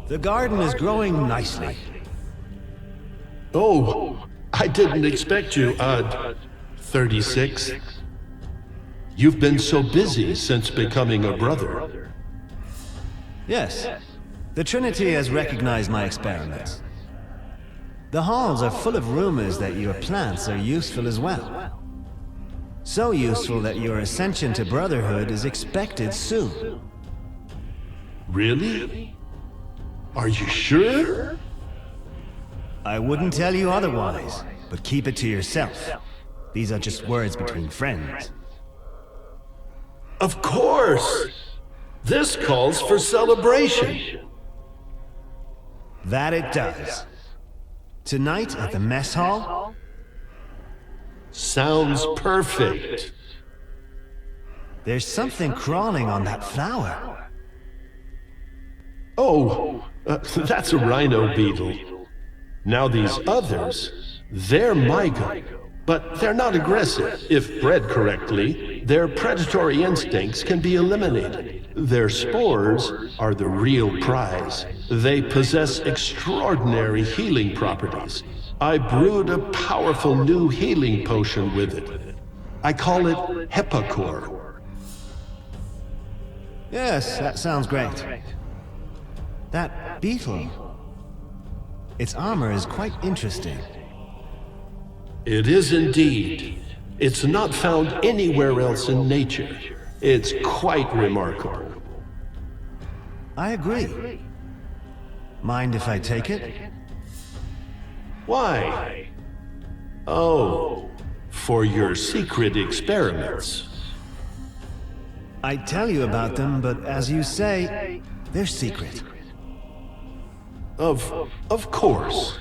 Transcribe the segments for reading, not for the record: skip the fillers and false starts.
The garden is growing nicely. Oh, I didn't expect you, 36. You've been so busy since becoming a brother. Yes, the Trinity has recognized my experiments. The halls are full of rumors that your plants are useful as well. So useful that your ascension to brotherhood is expected soon. Really? Are you sure? I wouldn't tell you otherwise, but keep it to yourself. These are just words between friends. Of course! This calls for celebration. That it does. Tonight at the mess hall? Sounds perfect. There's something crawling on that flower. Oh, that's a rhino beetle. Now these others, they're mygo, but they're not aggressive. If bred correctly, their predatory instincts can be eliminated. Their spores are the real prize. They possess extraordinary healing properties. I brewed a powerful new healing potion with it. I call it Hepacor. Yes, that sounds great. That beetle. Its armor is quite interesting. It is indeed. It's not found anywhere else in nature. It's quite remarkable. I agree. Mind if I take it? Why? Oh, for your secret experiments. I'd tell you about them, but as you say, they're secret. Of course.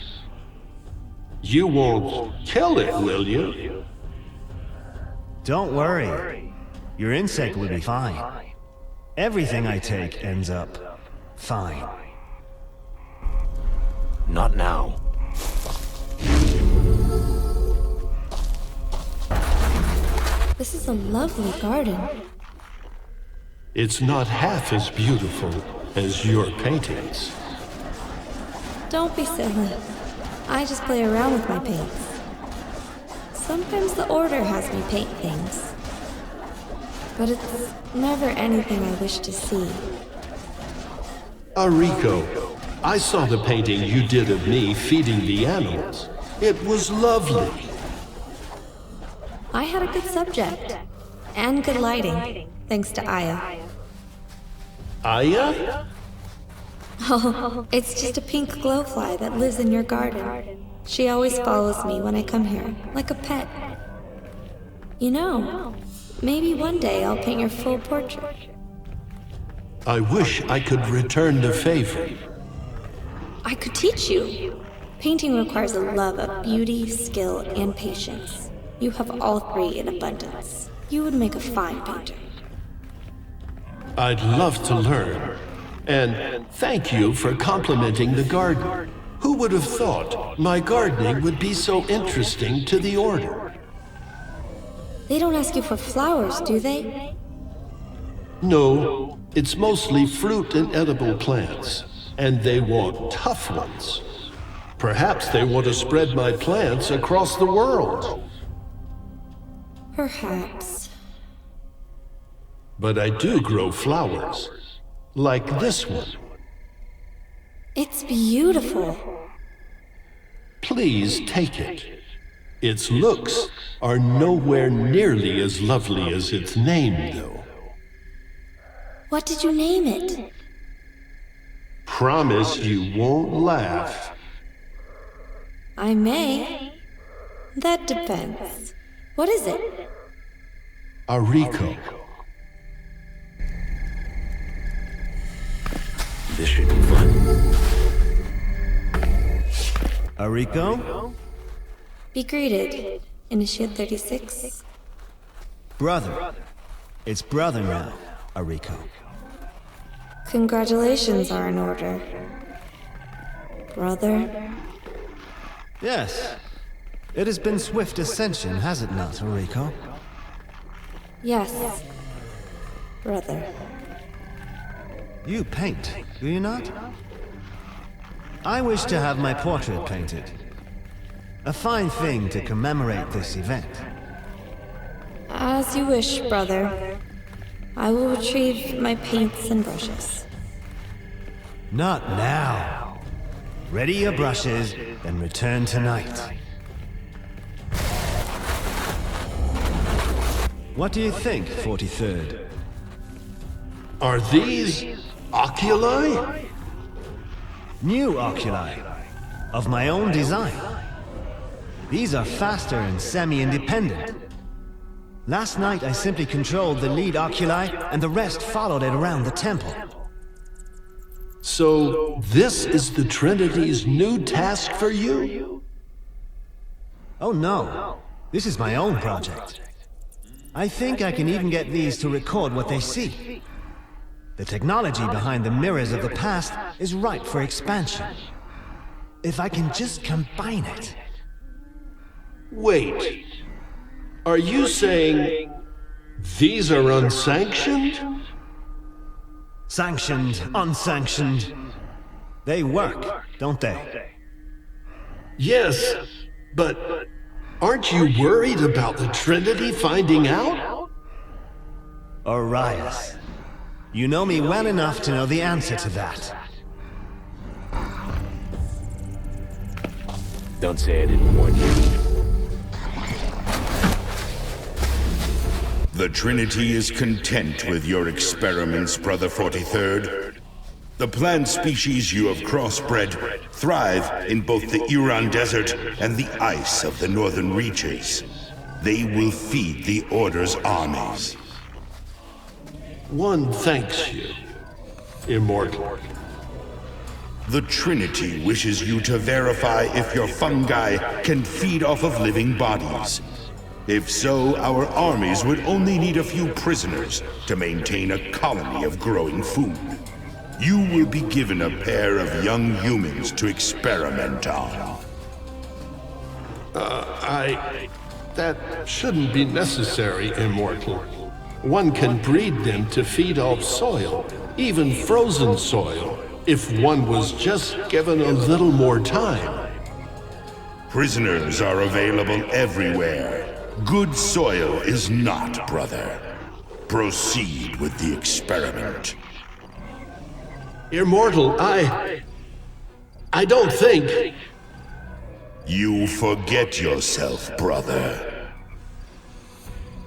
You won't kill it, will you? Don't worry. Your insect will be fine. Everything I take ends up fine. Not now. This is a lovely garden. It's not half as beautiful as your paintings. Don't be silly. I just play around with my paints. Sometimes the Order has me paint things. But it's never anything I wish to see. Ariko, I saw the painting you did of me feeding the animals. It was lovely. I had a good subject. And good lighting, thanks to Aya. Aya? Oh, it's just a pink glowfly that lives in your garden. She always follows me when I come here, like a pet. You know, maybe one day I'll paint your full portrait. I wish I could return the favor. I could teach you. Painting requires a love of beauty, skill, and patience. You have all three in abundance. You would make a fine painter. I'd love to learn. And thank you for complimenting the garden. Who would have thought my gardening would be so interesting to the Order? They don't ask you for flowers, do they? No, it's mostly fruit and edible plants. And they want tough ones. Perhaps they want to spread my plants across the world. Perhaps. But I do grow flowers. Like this one. It's beautiful. Please take it. Its looks are nowhere nearly as lovely as its name, though. What did you name it? Promise you won't laugh. I may. That depends. What is it? Ariko. This should be fun. Ariko? Be greeted, Initiate 36. Brother. It's brother now, Ariko. Congratulations are in order. Brother? Yes. It has been swift ascension, has it not, Ariko? Yes. Brother. You paint, do you not? I wish to have my portrait painted. A fine thing to commemorate this event. As you wish, brother. I will retrieve my paints and brushes. Not now. Ready your brushes, then return tonight. What do you think, 43rd? Are these oculi? New oculi. Of my own design. These are faster and semi-independent. Last night I simply controlled the lead oculi, and the rest followed it around the temple. So, this is the Trinity's new task for you? Oh no, this is my own project. I think I can even get these to record what they see. The technology behind the mirrors of the past is ripe for expansion. If I can just combine it. Wait. Are you saying these are unsanctioned? Sanctioned, unsanctioned. They work, don't they? Yes, but aren't you worried about the Trinity finding out? Orias. You know me well enough to know the answer to that. Don't say I didn't warn you. The Trinity is content with your experiments, Brother 43rd. The plant species you have crossbred thrive in both the Iran Desert and the ice of the northern reaches. They will feed the Order's armies. One thanks you, Immortal. The Trinity wishes you to verify if your fungi can feed off of living bodies. If so, our armies would only need a few prisoners to maintain a colony of growing food. You will be given a pair of young humans to experiment on. That shouldn't be necessary, Immortal. One can breed them to feed off soil, even frozen soil, if one was just given a little more time. Prisoners are available everywhere. Good soil is not, brother. Proceed with the experiment. Immortal, I don't think... You forget yourself, brother.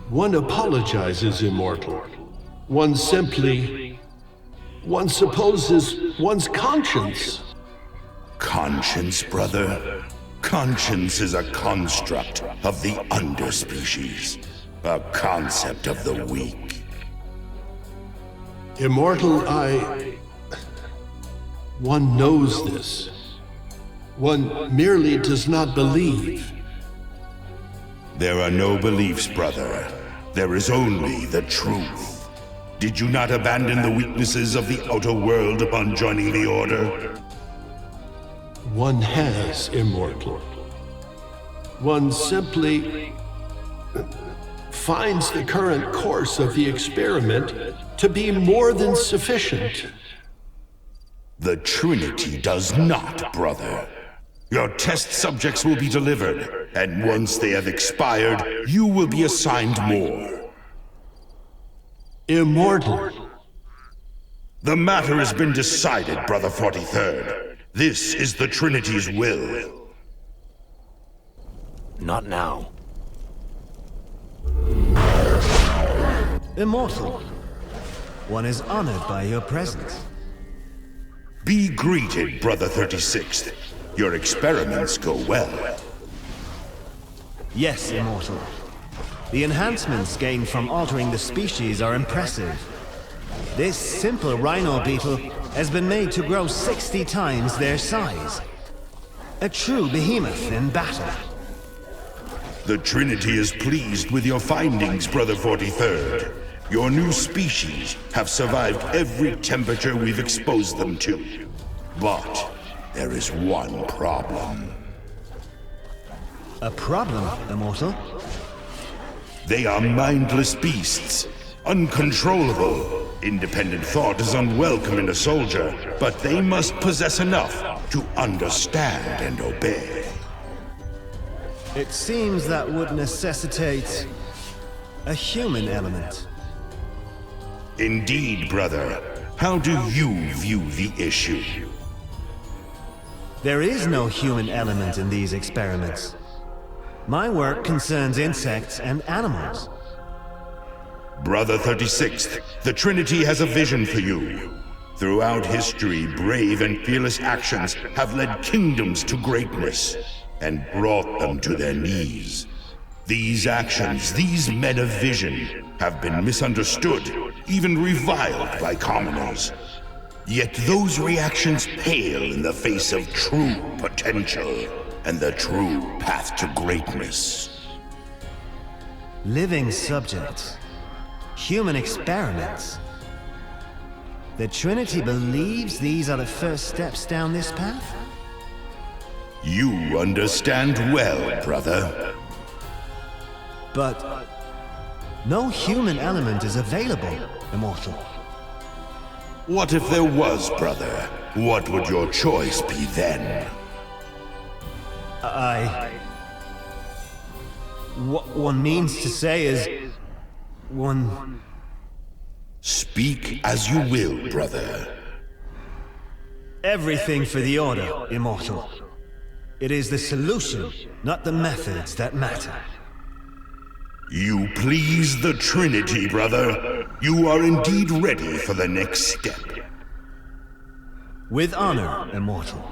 One apologizes, Immortal. One supposes one's conscience. Conscience, brother? Conscience is a construct of the underspecies. A concept of the weak. Immortal, one knows this. One merely does not believe. There are no beliefs, brother. There is only the truth. Did you not abandon the weaknesses of the outer world upon joining the Order? One has, Immortal. One simply finds the current course of the experiment to be more than sufficient. The Trinity does not, brother. Your test subjects will be delivered, and once they have expired, you will be assigned more. Immortal. The matter has been decided, Brother 43rd. This is the Trinity's will. Not now. Immortal. One is honored by your presence. Be greeted, Brother 36th. Your experiments go well. Yes, Immortal. The enhancements gained from altering the species are impressive. This simple rhino beetle has been made to grow 60 times their size. A true behemoth in battle. The Trinity is pleased with your findings, Brother 43rd. Your new species have survived every temperature we've exposed them to. But there is one problem. A problem, Immortal? They are mindless beasts, uncontrollable. Independent thought is unwelcome in a soldier, but they must possess enough to understand and obey. It seems that would necessitate a human element. Indeed, brother. How do you view the issue? There is no human element in these experiments. My work concerns insects and animals. Brother 36th, the Trinity has a vision for you. Throughout history, brave and fearless actions have led kingdoms to greatness and brought them to their knees. These actions, these men of vision, have been misunderstood, even reviled by commoners. Yet those reactions pale in the face of true potential and the true path to greatness. Living subjects. Human experiments. The Trinity believes these are the first steps down this path? You understand well, brother. But no human element is available, Immortal. What if there was, brother? What would your choice be then? What one means to say is... one... Speak as you will, brother. Everything for the Order, Immortal. It is the solution, not the methods, that matter. You please the Trinity, brother. You are indeed ready for the next step. With honor, Immortal.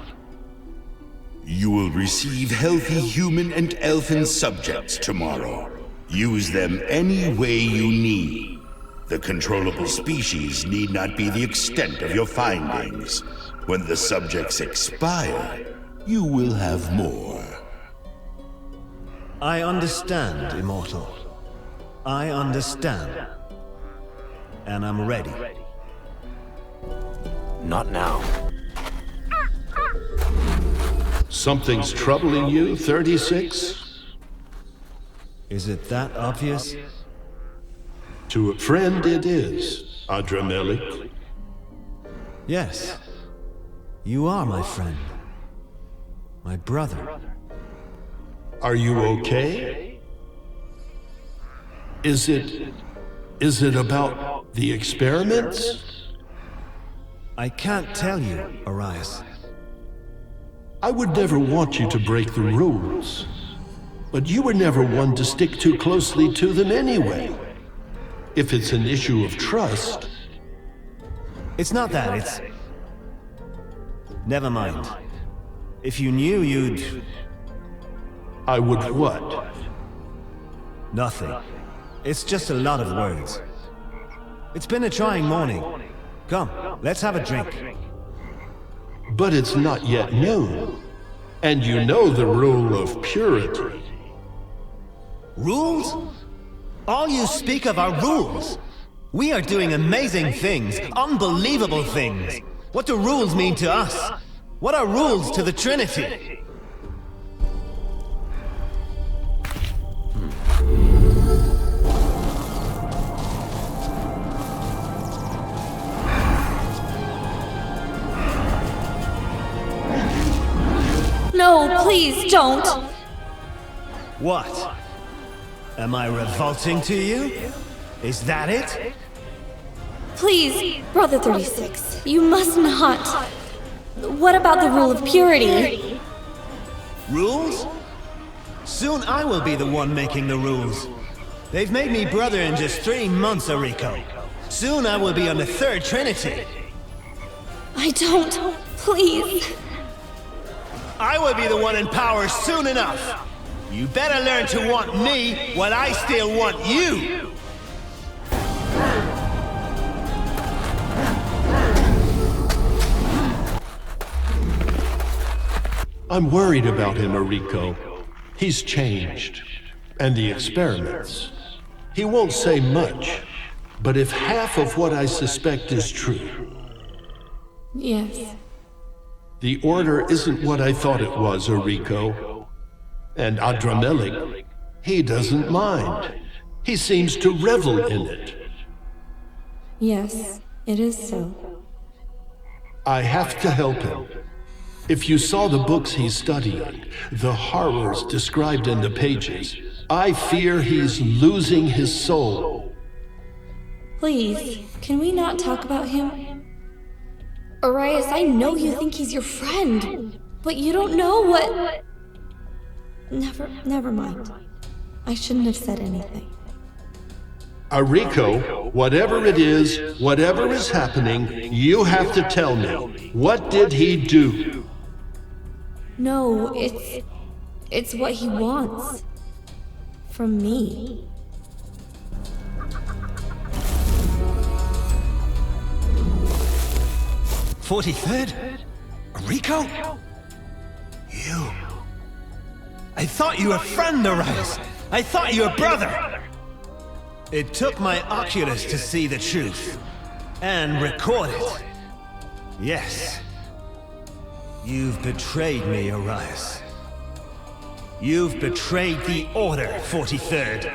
You will receive healthy human and elfin subjects tomorrow. Use them any way you need. The controllable species need not be the extent of your findings. When the subjects expire, you will have more. I understand, Immortal. I understand. And I'm ready. Not now. Something's troubling you, 36? Is it that obvious? To a friend it is, Adramelech. Yes. You are my friend. My brother. Are you okay? Is it about the experiments? I can't tell you, Arias. I would never want you to break the rules. But you were never one to stick too closely to them anyway. If it's an issue of trust... It's not that, it's... Never mind. If you knew, you'd... I would what? Nothing. It's just a lot of words. It's been a trying morning. Come, let's have a drink. But it's not yet noon. And you know the rule of purity. Rules? All you speak of are rules. We are doing amazing things, unbelievable things. What do rules mean to us? What are rules to the Trinity? No, please don't. What? Am I revolting to you? Is that it? Please, Brother 36, you must not. What about the rule of purity? Rules? Soon I will be the one making the rules. They've made me brother in just 3 months, Ariko. Soon I will be on the third Trinity. I don't. Please. I will be the one in power soon enough. You better learn to want me while I still want you. I'm worried about him, Ariko. He's changed. And the experiments. He won't say much, but if half of what I suspect is true... Yes. The Order isn't what I thought it was, Ariko. And Adramelech, he doesn't mind. He seems to revel in it. Yes, it is so. I have to help him. If you saw the books he's studying, the horrors described in the pages, I fear he's losing his soul. Please, can we not talk about him? Arias, I know you think he's your friend, but you don't know what... Never mind. I shouldn't have said anything. Ariko, whatever it is, whatever is happening, you have to tell me. What did he do? No, it's what he wants. From me. "43rd? Rico? You. I thought you were a friend, Arias. I thought you were a brother. It took my Oculus to see the truth. And record it. Yes. You've betrayed me, Arias. You've betrayed the Order, 43rd.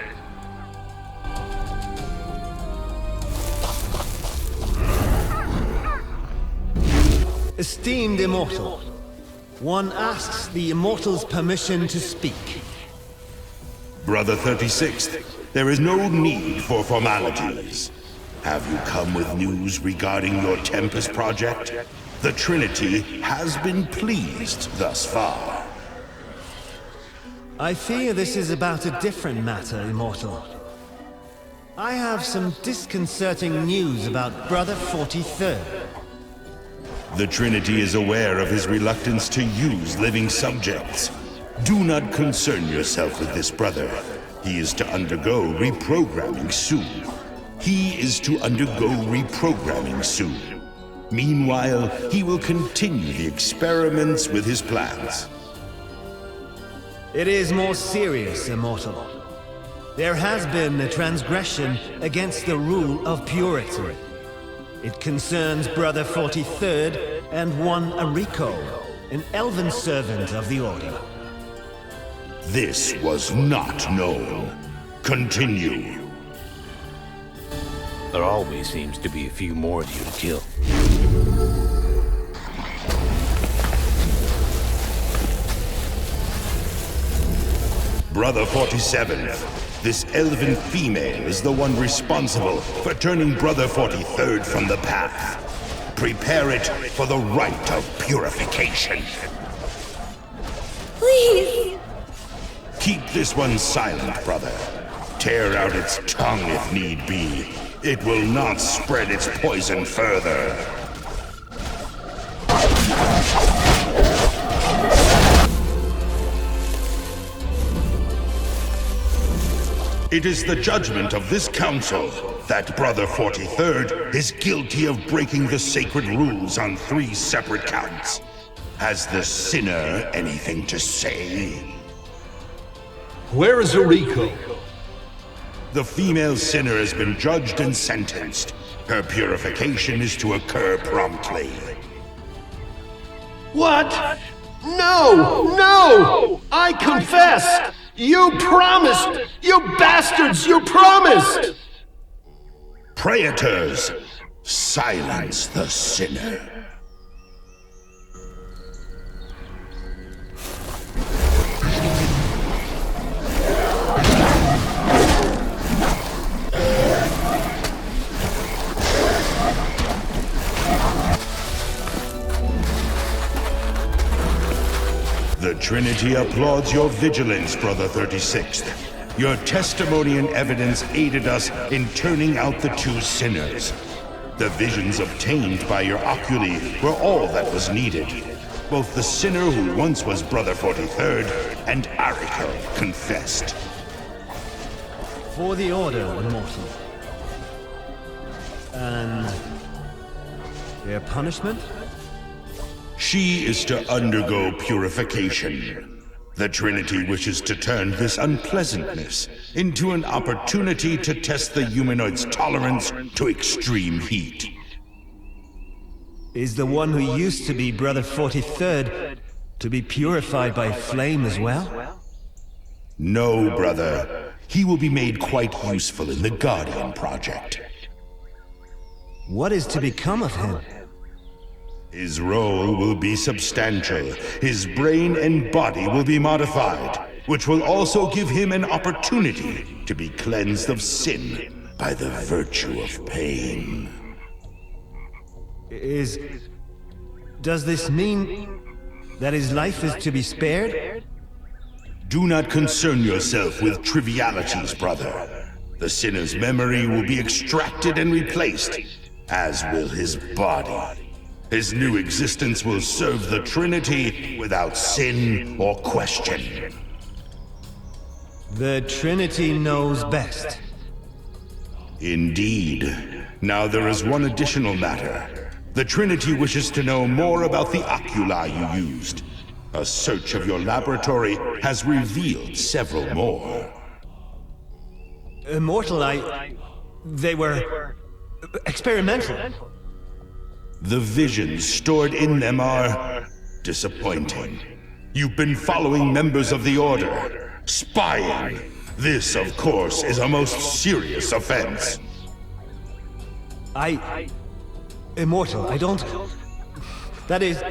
Esteemed Immortal, one asks the Immortal's permission to speak. Brother 36th, there is no need for formalities. Have you come with news regarding your Tempest project? The Trinity has been pleased thus far. I fear this is about a different matter, Immortal. I have some disconcerting news about Brother 43rd. The Trinity is aware of his reluctance to use living subjects. Do not concern yourself with this brother. He is to undergo reprogramming soon. Meanwhile, he will continue the experiments with his plans. It is more serious, Immortal. There has been a transgression against the rule of purity. It concerns Brother 43rd and one Ariko, an elven servant of the Order. This was not known. Continue. There always seems to be a few more of you to kill. Brother 47, this elven female is the one responsible for turning Brother 43rd from the path. Prepare it for the rite of purification. Please! Keep this one silent, brother. Tear out its tongue if need be. It will not spread its poison further. It is the judgment of this council that Brother 43rd is guilty of breaking the sacred rules on 3 separate counts. Has the sinner anything to say? Where is Ariko? The female sinner has been judged and sentenced. Her purification is to occur promptly. What? No! No! I confess! You promised! You bastards! You promised! Praetors, silence the sinner. The Trinity applauds your vigilance, Brother 36th. Your testimony and evidence aided us in turning out the 2 sinners. The visions obtained by your oculi were all that was needed. Both the sinner who once was Brother 43rd and Ariko confessed. For the Order, Immortal. And their punishment? She is to undergo purification. The Trinity wishes to turn this unpleasantness into an opportunity to test the humanoid's tolerance to extreme heat. Is the one who used to be Brother 43rd to be purified by flame as well? No, brother. He will be made quite useful in the Guardian project. What is to become of him? His role will be substantial. His brain and body will be modified, which will also give him an opportunity to be cleansed of sin by the virtue of pain. Does this mean that his life is to be spared? Do not concern yourself with trivialities, brother. The sinner's memory will be extracted and replaced, as will his body. His new existence will serve the Trinity without sin or question. The Trinity knows best. Indeed. Now there is one additional matter. The Trinity wishes to know more about the oculi you used. A search of your laboratory has revealed several more. Immortal, they were experimental. The visions stored in them are disappointing. You've been following members of the Order, spying. This, of course, is a most serious offense. Immortal, I don't... That is...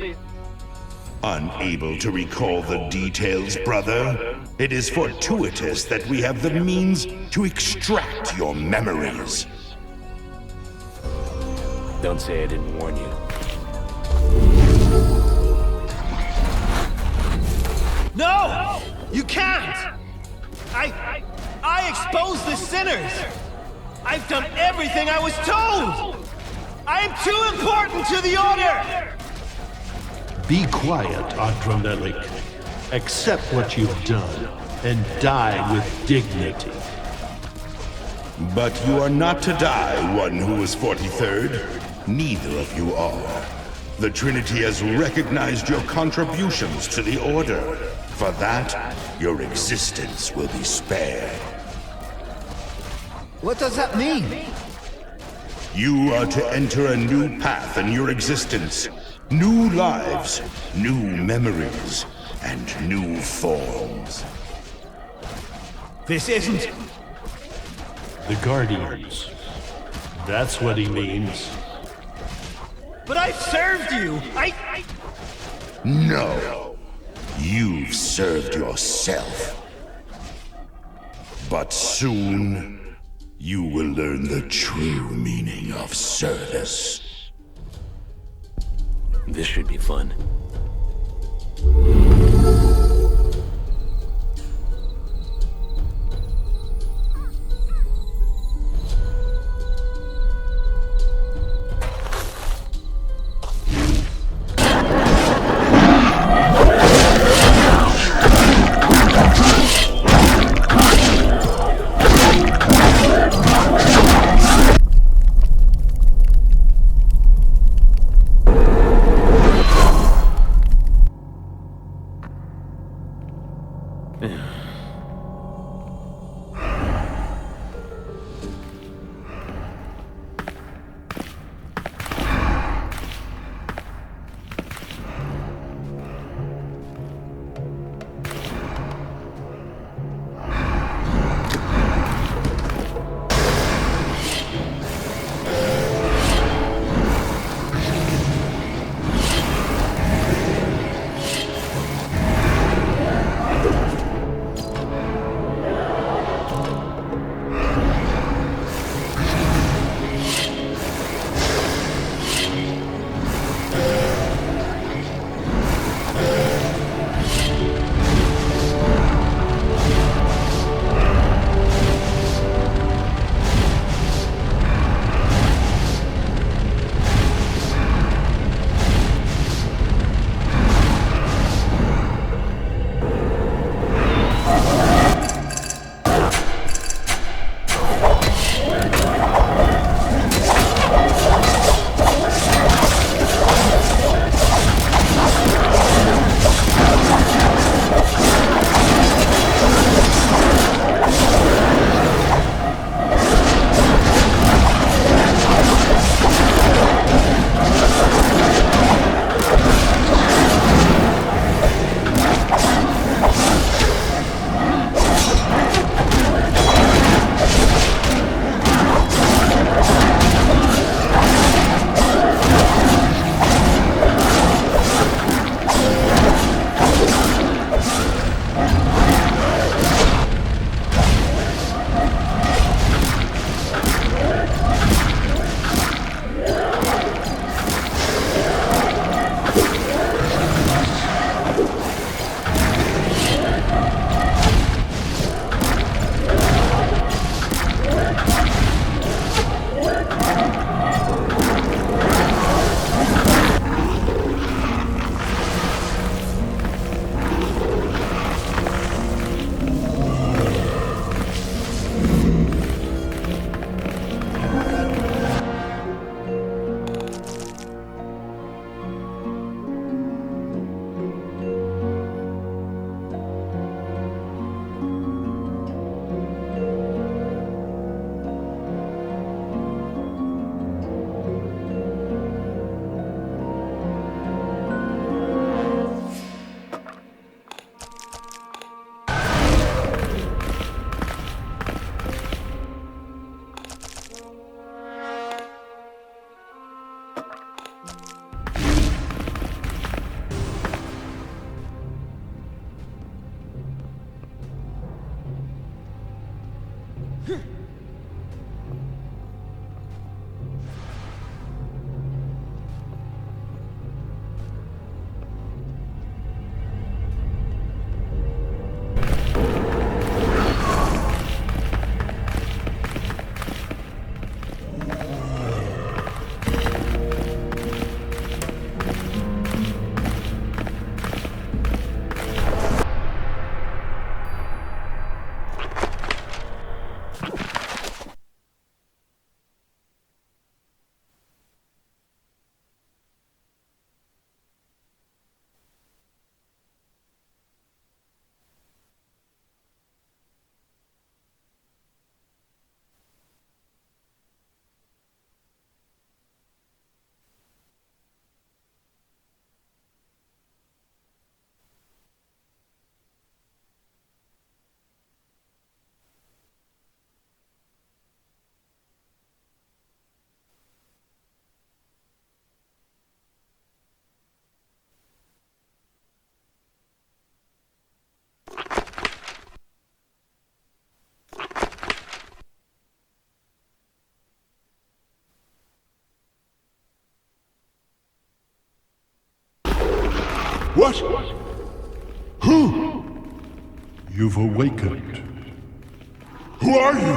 Unable to recall the details, brother? It is fortuitous that we have the means to extract your memories. Don't say I didn't warn you. No! You can't! I exposed the sinners! I've done everything I was told! I am too important to the Order! Be quiet, Adronelik. Accept what you've done, and die with dignity. But you are not to die, one who is 43rd. Neither of you are. The Trinity has recognized your contributions to the Order. For that, your existence will be spared. What does that mean? You are to enter a new path in your existence. New lives, new memories, and new forms. This isn't... The Guardians. That's what he means. But I've served you! No. You've served yourself. But soon, you will learn the true meaning of service. This should be fun. What? Who? You've awakened. Who are you?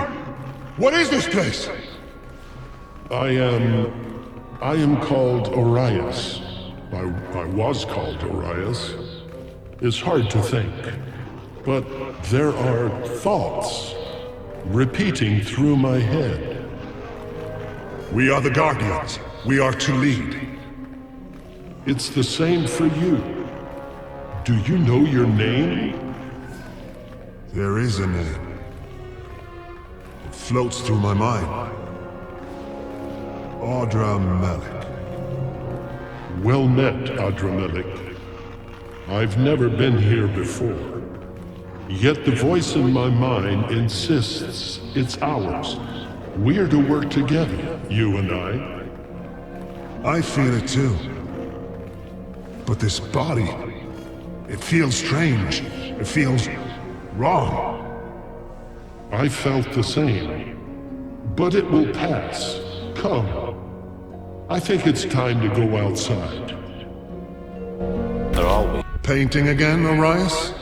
What is this place? I am called Orias. I was called Orias. It's hard to think, but there are thoughts repeating through my head. We are the Guardians. We are to lead. It's the same for you. Do you know your name? There is a name. It floats through my mind. Adramelech. Well met, Adramelech. I've never been here before. Yet the voice in my mind insists it's ours. We're to work together, you and I. I feel it too. But this body, it feels strange. It feels wrong. I felt the same. But it will pass. Come. I think it's time to go outside. They're always... Painting again, Orias?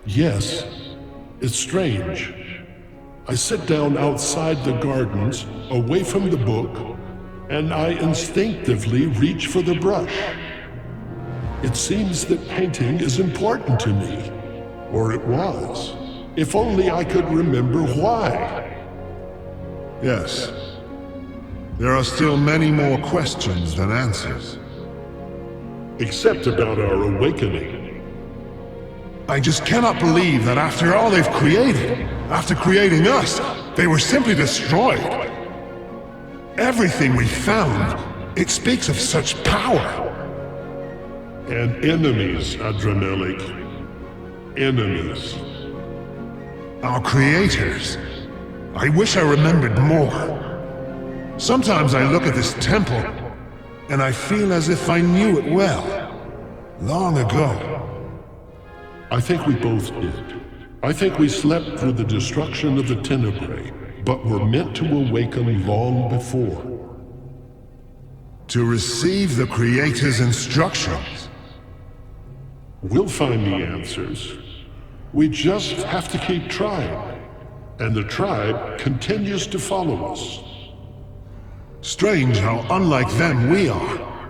Yes. It's strange. I sit down outside the gardens, away from the book, and I instinctively reach for the brush. It seems that painting is important to me. Or it was. If only I could remember why. Yes. There are still many more questions than answers. Except about our awakening. I just cannot believe that after all they've created, after creating us, they were simply destroyed. Everything we found, it speaks of such power. And enemies, Adramelech. Enemies. Our creators. I wish I remembered more. Sometimes I look at this temple, and I feel as if I knew it well. Long ago. I think we both did. I think we slept through the destruction of the Tenebrae, but were meant to awaken long before. To receive the Creator's instructions. We'll find the answers. We just have to keep trying. And the tribe continues to follow us. Strange how unlike them we are.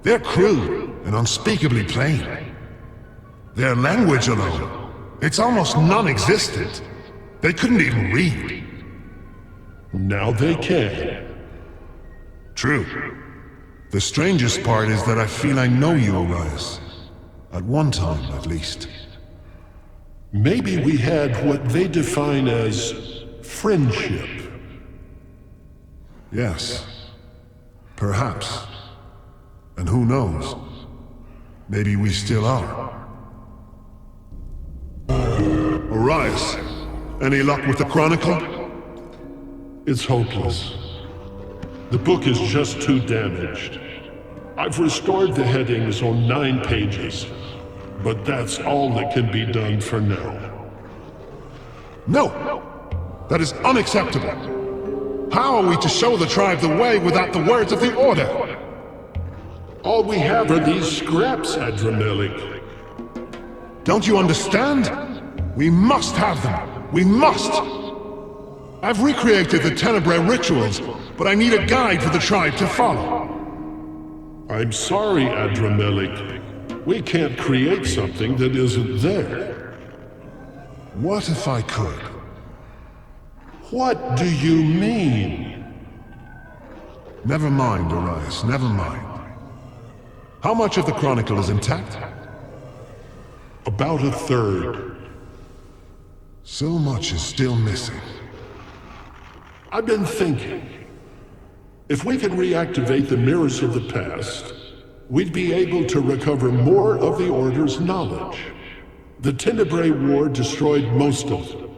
They're crude and unspeakably plain. Their language alone, it's almost non-existent. They couldn't even read. Now they can. True. The strangest part is that I feel I know you, Orias. At one time, at least. Maybe we had what they define as friendship. Yes. Perhaps. And who knows? Maybe we still are. Orias, any luck with the Chronicle? It's hopeless. The book is just too damaged. I've restored the headings on 9 pages, but that's all that can be done for now. No! That is unacceptable! How are we to show the tribe the way without the words of the Order? All we have are these scraps, Adramelech. Don't you understand? We must have them! We must! I've recreated the Tenebrae rituals, but I need a guide for the tribe to follow. I'm sorry, Adramelech. We can't create something that isn't there. What if I could? What do you mean? Never mind, Orias, never mind. How much of the Chronicle is intact? About a third. So much is still missing. I've been thinking. If we could reactivate the mirrors of the past, we'd be able to recover more of the Order's knowledge. The Tenebrae War destroyed most of them,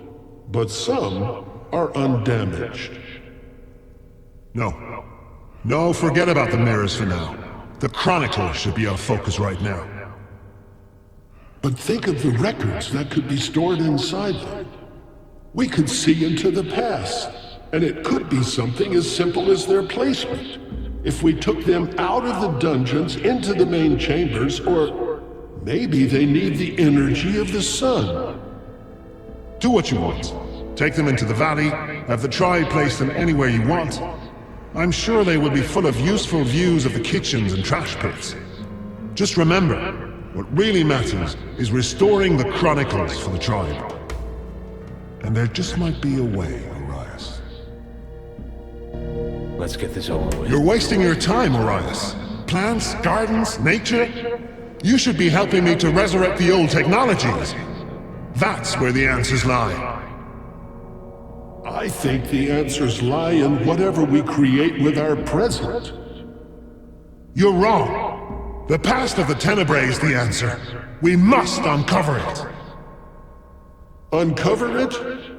but some are undamaged. No. No, forget about the mirrors for now. The Chronicle should be our focus right now. But think of the records that could be stored inside them. We could see into the past, and it could be something as simple as their placement. if we took them out of the dungeons into the main chambers, or maybe they need the energy of the sun. Do what you want. Take them into the valley, have the tribe place them anywhere you want. I'm sure they will be full of useful views of the kitchens and trash pits. Just remember, what really matters is restoring the Chronicles for the tribe. And there just might be a way, Orias. Let's get this over with. You're wasting your time, Orias. Plants, gardens, nature. You should be helping me to resurrect the old technologies. That's where the answers lie. I think the answers lie in whatever we create with our present. You're wrong. The past of the Tenebrae is the answer. We must uncover it. Uncover it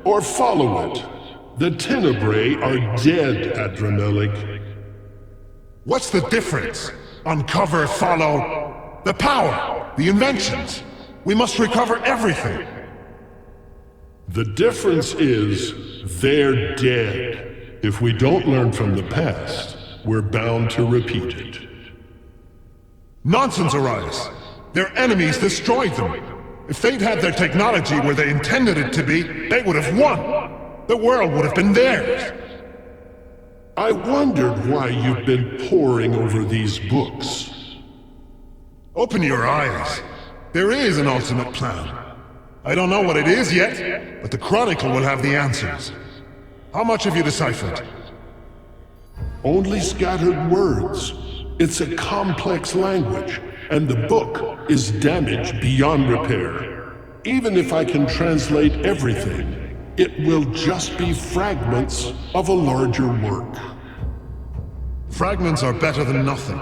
or follow it? The Tenebrae are dead, Adrenalic. What's the difference? Uncover, follow. The power, the inventions. We must recover everything. The difference is, they're dead. If we don't learn from the past, we're bound to repeat it. Nonsense, Orias. Their enemies destroyed them. If they'd had their technology where they intended it to be, they would have won. The world would have been theirs. I wondered why you've been poring over these books. Open your eyes. There is an ultimate plan. I don't know what it is yet, but the Chronicle will have the answers. How much have you deciphered? Only scattered words. It's a complex language, and the book is damaged beyond repair. Even if I can translate everything, it will just be fragments of a larger work. Fragments are better than nothing.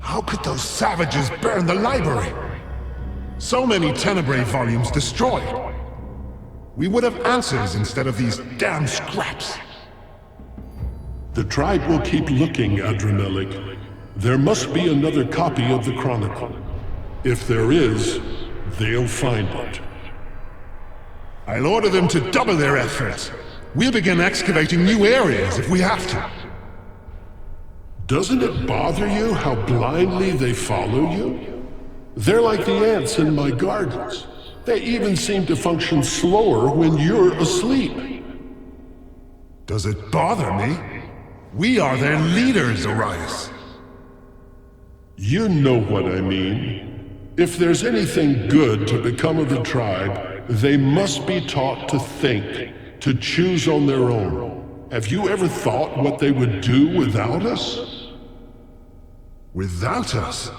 How could those savages burn the library? So many Tenebrae volumes destroyed. We would have answers instead of these damn scraps. The tribe will keep looking, Adrenalic. There must be another copy of the Chronicle. If there is, they'll find it. I'll order them to double their efforts. We'll begin excavating new areas if we have to. Doesn't it bother you how blindly they follow you? They're like the ants in my gardens. They even seem to function slower when you're asleep. Does it bother me? We are their leaders, Orias. You know what I mean. If there's anything good to become of the tribe, they must be taught to think, to choose on their own. Have you ever thought what they would do without us? Without us?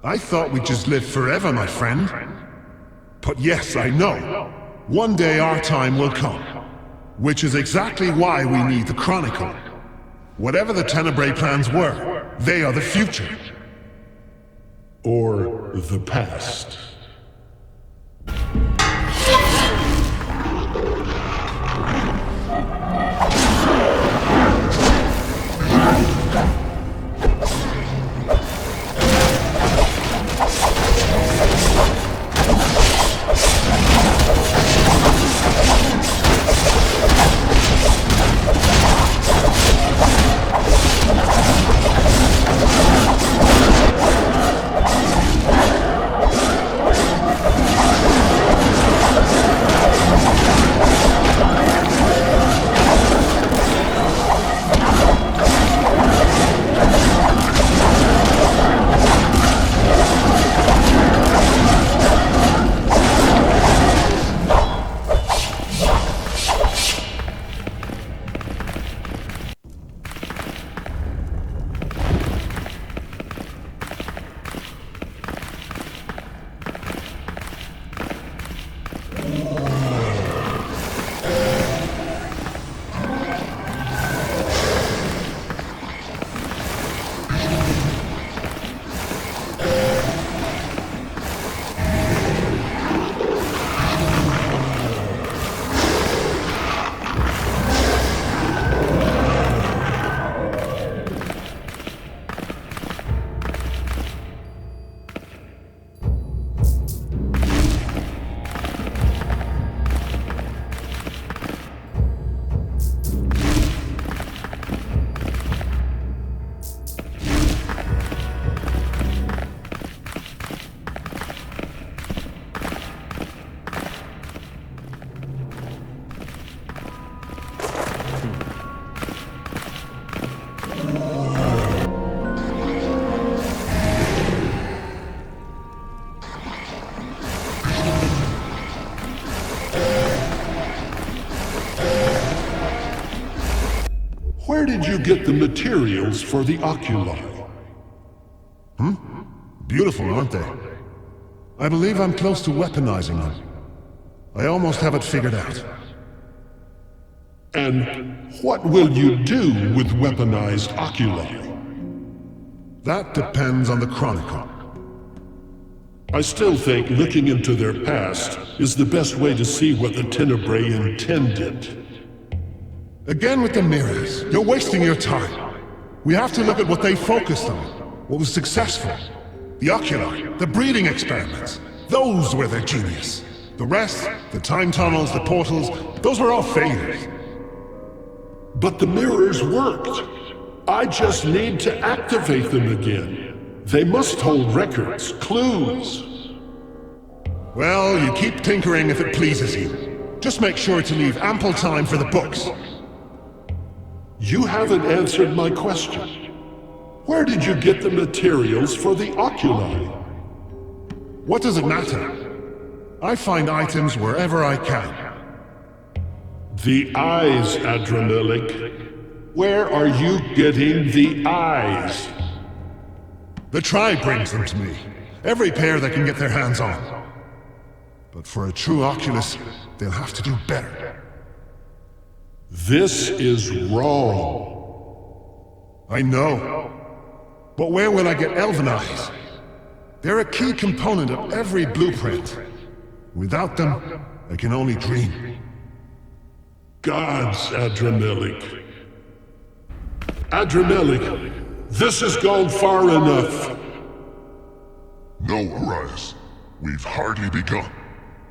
I thought we'd just live forever, my friend. But yes, I know. One day our time will come. Which is exactly why we need the Chronicle. Whatever the Tenebrae plans were, they are the future. Or the past. did you get the materials for the oculi? Beautiful, aren't they? I believe I'm close to weaponizing them. I almost have it figured out. And what will you do with weaponized oculi? That depends on the Chronicle. I still think looking into their past is the best way to see what the Tenebrae intended. Again with the mirrors. You're wasting your time. We have to look at what they focused on. What was successful. The oculi, the breeding experiments. Those were their genius. The rest, the time tunnels, the portals, those were all failures. But the mirrors worked. I just need to activate them again. They must hold records, clues. Well, you keep tinkering if it pleases you. Just make sure to leave ample time for the books. You haven't answered my question. Where did you get the materials for the oculi? What does it matter? I find items wherever I can. The eyes, Adremelik. Where are you getting the eyes? The tribe brings them to me. Every pair they can get their hands on. But for a true Oculus, they'll have to do better. This is wrong. I know. But where will I get elven eyes? They're a key component of every blueprint. Without them, I can only dream. Gods, Adremelik. Adremelik, this has gone far enough. No, Arias. We've hardly begun.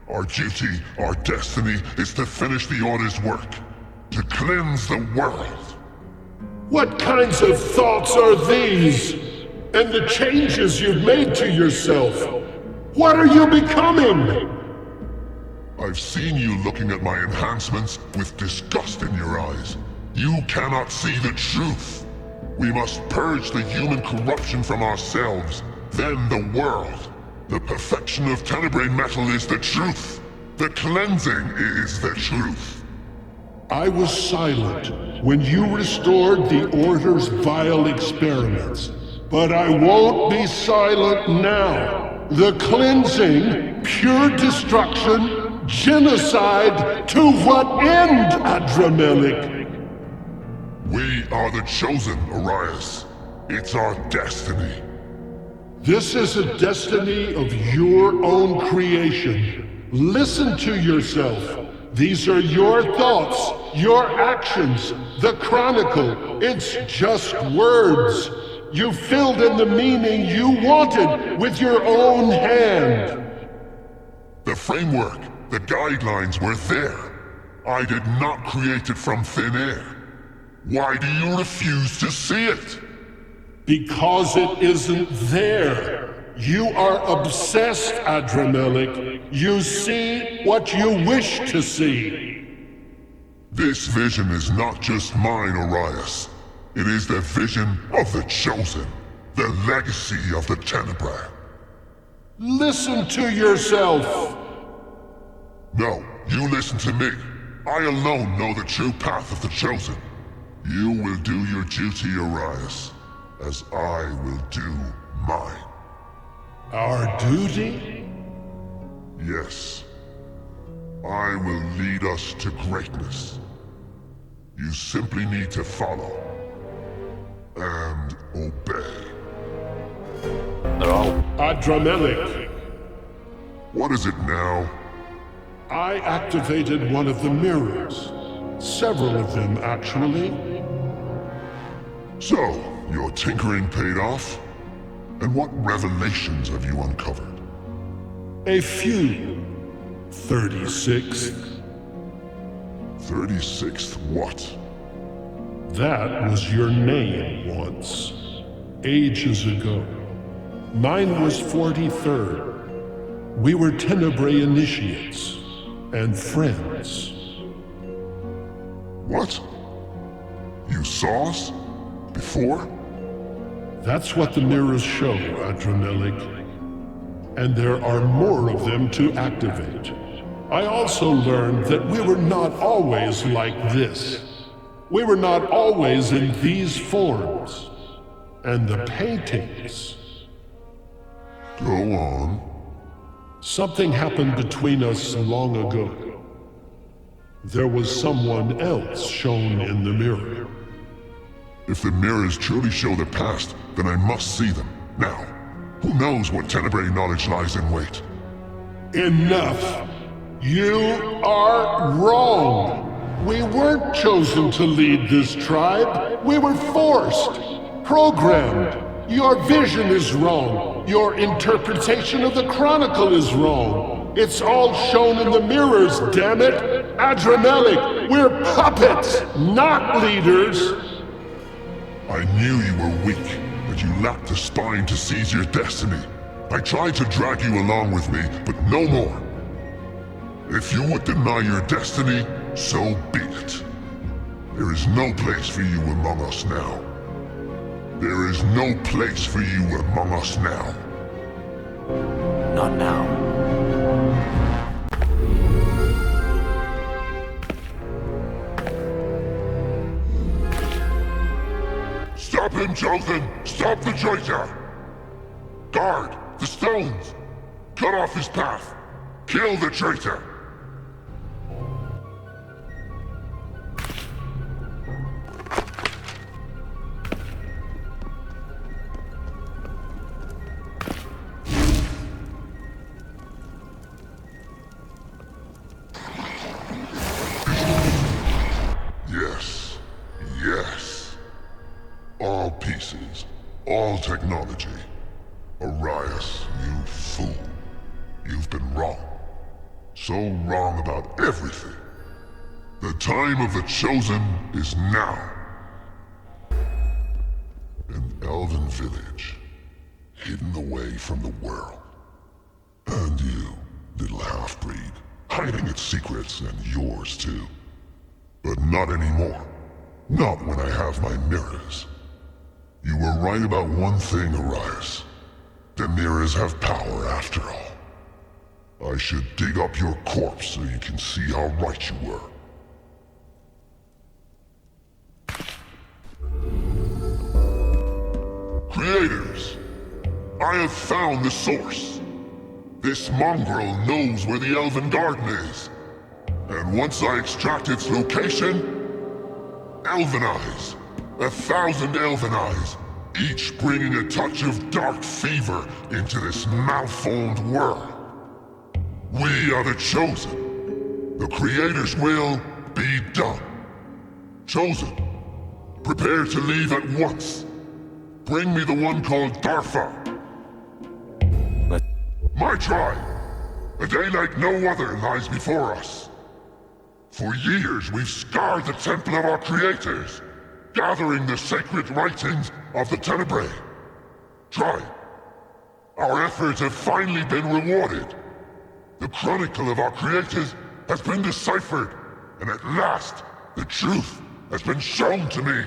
Our duty, our destiny, is to finish the Order's work. To cleanse the world. What kinds of thoughts are these? And the changes you've made to yourself? What are you becoming? I've seen you looking at my enhancements with disgust in your eyes. You cannot see the truth. We must purge the human corruption from ourselves, then the world. The perfection of Tenebrae metal is the truth. The cleansing is the truth. I was silent when you restored the Order's vile experiments. But I won't be silent now. The cleansing, pure destruction, genocide, to what end, Adremelik? We are the chosen, Arias. It's our destiny. This is a destiny of your own creation. Listen to yourself. These are your thoughts, your actions, the Chronicle. It's just words. You filled in the meaning you wanted with your own hand. The framework, the guidelines were there. I did not create it from thin air. Why do you refuse to see it? Because it isn't there. You are obsessed, Adremelik. You see what you wish to see. This vision is not just mine, Arias. It is the vision of the Chosen, the legacy of the Tenebrae. Listen to yourself. No, you listen to me. I alone know the true path of the Chosen. You will do your duty, Arias, as I will do mine. Our duty? Yes. I will lead us to greatness. You simply need to follow. And obey. They're all. Adremelik. What is it now? I activated one of the mirrors. Several of them, actually. So, your tinkering paid off? And what revelations have you uncovered? A few. 36th. 36th what? That was your name once. Ages ago. Mine was 43rd. We were Tenebrae initiates. And friends. What? You saw us? Before? That's what the mirrors show, Adremelik. And there are more of them to activate. I also learned that we were not always like this. We were not always in these forms. And the paintings. Go on. Something happened between us long ago. There was someone else shown in the mirror. If the mirrors truly show the past, then I must see them. Now, who knows what Tenebrae knowledge lies in wait? Enough! You are wrong! We weren't chosen to lead this tribe. We were forced, programmed. Your vision is wrong. Your interpretation of the Chronicle is wrong. It's all shown in the mirrors, damn it! Adrenalic, we're puppets, not leaders! I knew you were weak, but you lacked the spine to seize your destiny. I tried to drag you along with me, but no more. If you would deny your destiny, so be it. There is no place for you among us now. There is no place for you among us now. Not now. Stop him, Chosen! Stop the traitor! Guard the stones! Cut off his path! Kill the traitor! Yes, yes. All pieces, all technology. Arias, you fool. You've been wrong. So wrong about everything. The time of the Chosen is now. An elven village, hidden away from the world. And you, little half-breed, hiding its secrets and yours too. But not anymore. Not when I have my mirrors. You were right about one thing, Arias. The mirrors have power after all. I should dig up your corpse so you can see how right you were. Creators, I have found the source. This mongrel knows where the Elven Garden is. And once I extract its location, Elven Eyes. 1,000 Elven Eyes, each bringing a touch of dark fever into this malformed world. We are the Chosen. The Creator's will be done. Chosen, prepare to leave at once. Bring me the one called Darfa. My tribe. A day like no other lies before us. For years we've scoured the temple of our creators, gathering the sacred writings of the Tenebrae. Tribe, our efforts have finally been rewarded. The chronicle of our creators has been deciphered, and at last, the truth has been shown to me.